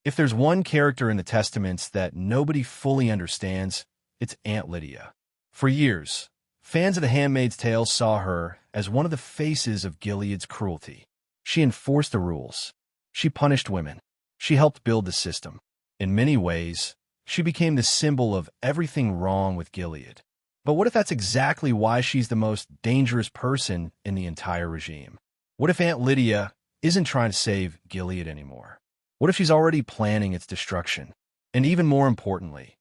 If there's one character in the Testaments that nobody fully understands, it's Aunt Lydia. For years, fans of The Handmaid's Tale saw her as one of the faces of Gilead's cruelty. She enforced the rules. She punished women. She helped build the system. In many ways, she became the symbol of everything wrong with Gilead. But what if that's exactly why she's the most dangerous person in the entire regime? What if Aunt Lydia isn't trying to save Gilead anymore? What if she's already planning its destruction? And even more importantly,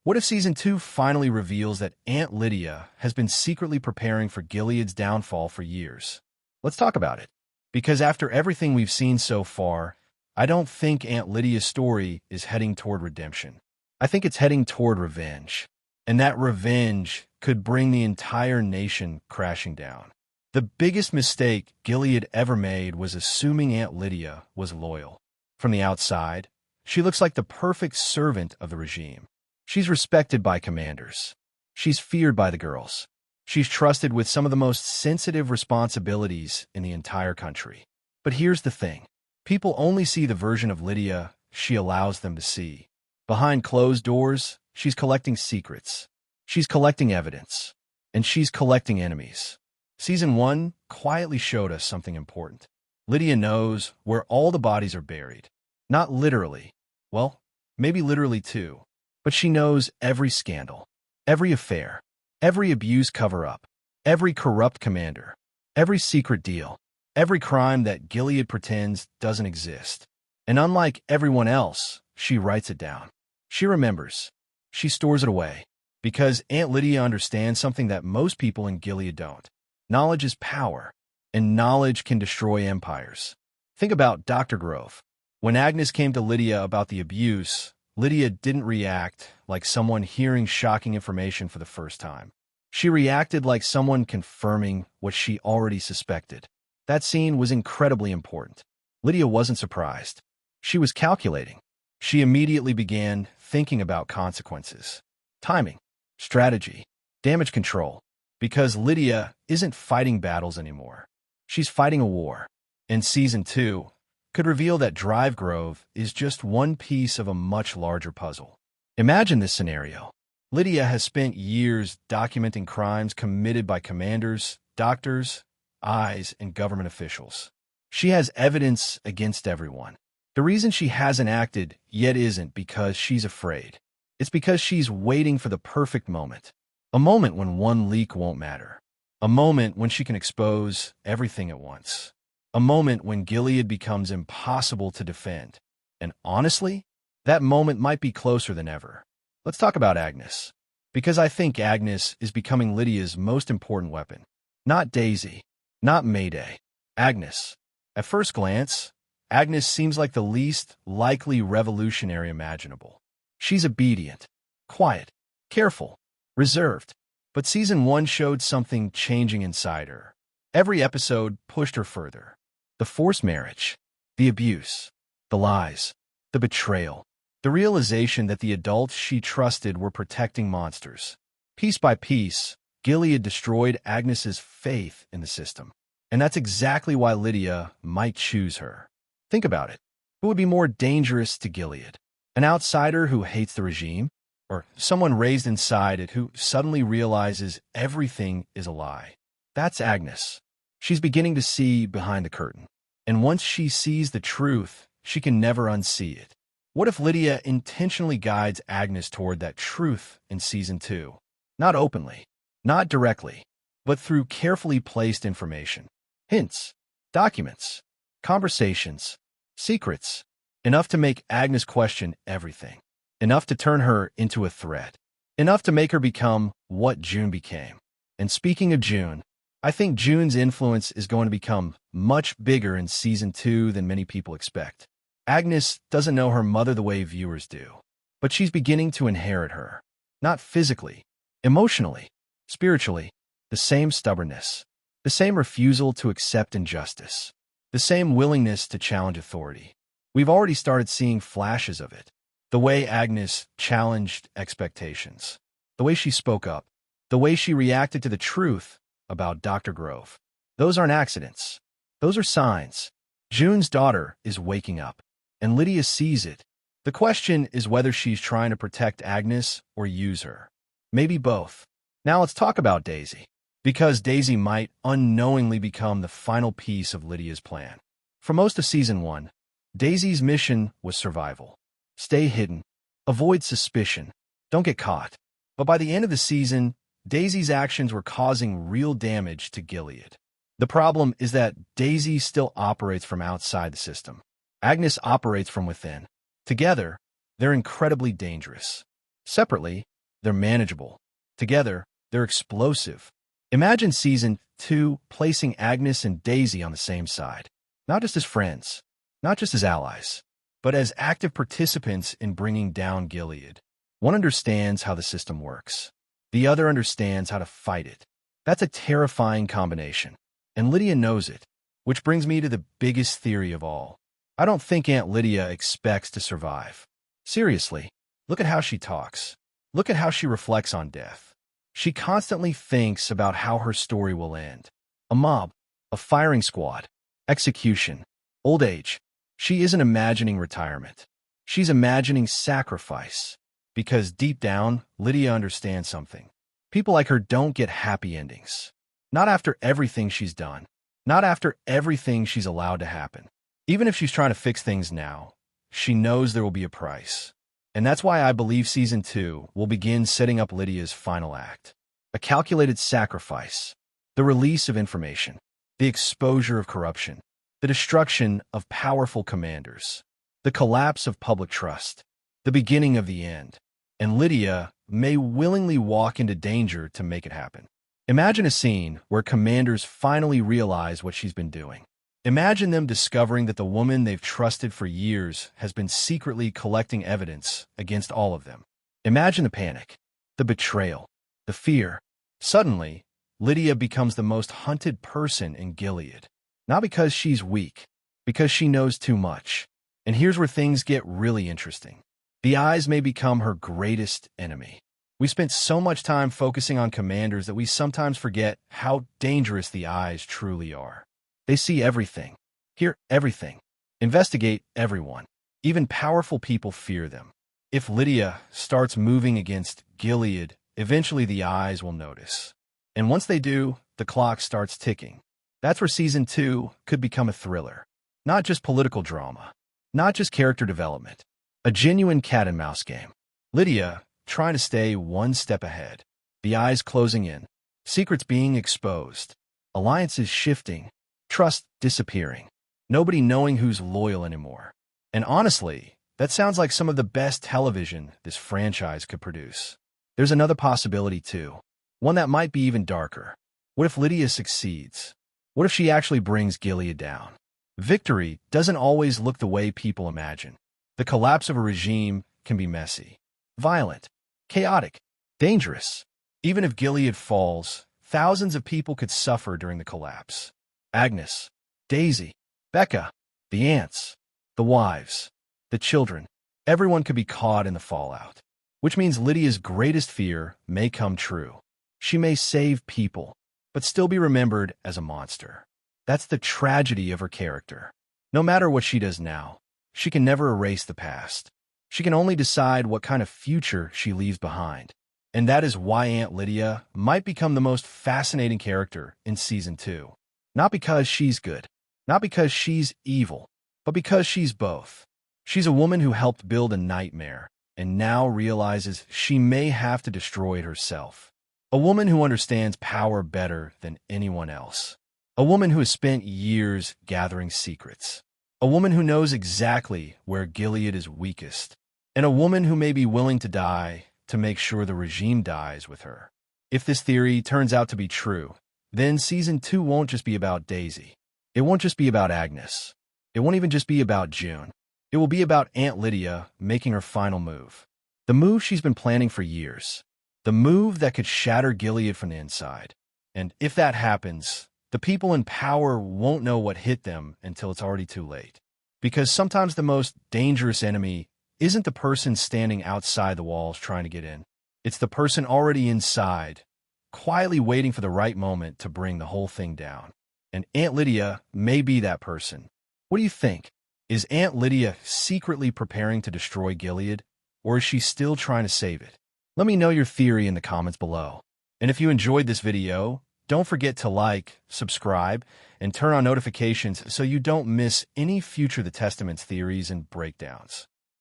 what if Season 2 finally reveals that Aunt Lydia has been secretly preparing for Gilead's downfall for years? Let's talk about it. Because after everything we've seen so far, I don't think Aunt Lydia's story is heading toward redemption. I think it's heading toward revenge. And that revenge could bring the entire nation crashing down. The biggest mistake Gilead ever made was assuming Aunt Lydia was loyal. From the outside, she looks like the perfect servant of the regime. She's respected by commanders. She's feared by the girls. She's trusted with some of the most sensitive responsibilities in the entire country. But here's the thing. People only see the version of Lydia she allows them to see. Behind closed doors, she's collecting secrets. She's collecting evidence. And she's collecting enemies. Season 1 quietly showed us something important. Lydia knows where all the bodies are buried. Not literally. Well, maybe literally too. But she knows every scandal, every affair, every abuse cover-up, every corrupt commander, every secret deal, every crime that Gilead pretends doesn't exist. And unlike everyone else, she writes it down. She remembers. She stores it away. Because Aunt Lydia understands something that most people in Gilead don't. Knowledge is power, and knowledge can destroy empires. Think about Dr. Grove. When Agnes came to Lydia about the abuse, Lydia didn't react like someone hearing shocking information for the first time. She reacted like someone confirming what she already suspected. That scene was incredibly important. Lydia wasn't surprised. She was calculating. She immediately began thinking about consequences. Timing, strategy, damage control. Because Lydia isn't fighting battles anymore. She's fighting a war. And Season 2 could reveal that Drive Grove is just one piece of a much larger puzzle. Imagine this scenario. Lydia has spent years documenting crimes committed by commanders, doctors, eyes, and government officials. She has evidence against everyone. The reason she hasn't acted yet isn't because she's afraid. It's because she's waiting for the perfect moment. A moment when one leak won't matter. A moment when she can expose everything at once. A moment when Gilead becomes impossible to defend. And honestly, that moment might be closer than ever. Let's talk about Agnes. Because I think Agnes is becoming Lydia's most important weapon. Not Daisy. Not Mayday. Agnes. At first glance, Agnes seems like the least likely revolutionary imaginable. She's obedient, quiet, careful, reserved. But Season 1 showed something changing inside her. Every episode pushed her further. The forced marriage, the abuse, the lies, the betrayal, the realization that the adults she trusted were protecting monsters. Piece by piece, Gilead destroyed Agnes's faith in the system. And that's exactly why Lydia might choose her. Think about it. Who would be more dangerous to Gilead? An outsider who hates the regime? Or someone raised inside it who suddenly realizes everything is a lie? That's Agnes. She's beginning to see behind the curtain. And once she sees the truth, she can never unsee it. What if Lydia intentionally guides Agnes toward that truth in Season 2? Not openly, not directly, but through carefully placed information. Hints, documents, conversations, secrets, enough to make Agnes question everything. Enough to turn her into a threat. Enough to make her become what June became. And speaking of June, I think June's influence is going to become much bigger in Season 2 than many people expect. Agnes doesn't know her mother the way viewers do, but she's beginning to inherit her. Not physically, emotionally, spiritually. The same stubbornness, the same refusal to accept injustice, the same willingness to challenge authority. We've already started seeing flashes of it. The way Agnes challenged expectations, the way she spoke up, the way she reacted to the truth about Dr. Grove. Those aren't accidents. Those are signs. June's daughter is waking up, and Lydia sees it, The question is whether she's trying to protect Agnes or use her. Maybe both. Now let's talk about Daisy, because Daisy might unknowingly become the final piece of Lydia's plan. For most of Season 1, Daisy's mission was survival. Stay hidden. Avoid suspicion. Don't get caught. But by the end of the season, Daisy's actions were causing real damage to Gilead. The problem is that Daisy still operates from outside the system. Agnes operates from within. Together, they're incredibly dangerous. Separately, they're manageable. Together, they're explosive. Imagine Season 2 placing Agnes and Daisy on the same side. Not just as friends, not just as allies, but as active participants in bringing down Gilead. One understands how the system works. The other understands how to fight it. That's a terrifying combination. And Lydia knows it, which brings me to the biggest theory of all. I don't think Aunt Lydia expects to survive. Seriously, look at how she talks. Look at how she reflects on death. She constantly thinks about how her story will end. A mob, a firing squad, execution, old age. She isn't imagining retirement. She's imagining sacrifice. Because deep down, Lydia understands something. People like her don't get happy endings. Not after everything she's done. Not after everything she's allowed to happen. Even if she's trying to fix things now, she knows there will be a price. And that's why I believe Season 2 will begin setting up Lydia's final act. A calculated sacrifice. The release of information. The exposure of corruption. The destruction of powerful commanders. The collapse of public trust. The beginning of the end. And Lydia may willingly walk into danger to make it happen. Imagine a scene where commanders finally realize what she's been doing. Imagine them discovering that the woman they've trusted for years has been secretly collecting evidence against all of them. Imagine the panic, the betrayal, the fear. Suddenly, Lydia becomes the most hunted person in Gilead. Not because she's weak, because she knows too much. And here's where things get really interesting. The eyes may become her greatest enemy. We spent so much time focusing on commanders that we sometimes forget how dangerous the eyes truly are. They see everything, hear everything, investigate everyone. Even powerful people fear them. If Lydia starts moving against Gilead, eventually the eyes will notice. And once they do, the clock starts ticking. That's where Season 2 could become a thriller. Not just political drama, not just character development, a genuine cat-and-mouse game. Lydia trying to stay one step ahead, the eyes closing in, secrets being exposed, alliances shifting, trust disappearing, nobody knowing who's loyal anymore. And honestly, that sounds like some of the best television this franchise could produce. There's another possibility too, one that might be even darker. What if Lydia succeeds? What if she actually brings Gilead down? Victory doesn't always look the way people imagine. The collapse of a regime can be messy, violent, chaotic, dangerous. Even if Gilead falls, thousands of people could suffer during the collapse. Agnes, Daisy, Becca, the aunts, the wives, the children, everyone could be caught in the fallout. Which means Lydia's greatest fear may come true. She may save people, but still be remembered as a monster. That's the tragedy of her character. No matter what she does now, she can never erase the past. She can only decide what kind of future she leaves behind. And that is why Aunt Lydia might become the most fascinating character in Season 2. Not because she's good, not because she's evil, but because she's both. She's a woman who helped build a nightmare and now realizes she may have to destroy it herself. A woman who understands power better than anyone else. A woman who has spent years gathering secrets. A woman who knows exactly where Gilead is weakest. And a woman who may be willing to die to make sure the regime dies with her. If this theory turns out to be true, then Season 2 won't just be about Daisy. It won't just be about Agnes. It won't even just be about June. It will be about Aunt Lydia making her final move. The move she's been planning for years. The move that could shatter Gilead from the inside. And if that happens, the people in power won't know what hit them until it's already too late. Because sometimes the most dangerous enemy isn't the person standing outside the walls trying to get in. It's the person already inside, quietly waiting for the right moment to bring the whole thing down. And Aunt Lydia may be that person. What do you think? Is Aunt Lydia secretly preparing to destroy Gilead, or is she still trying to save it? Let me know your theory in the comments below. And if you enjoyed this video, don't forget to like, subscribe, and turn on notifications so you don't miss any future The Testament's theories and breakdowns.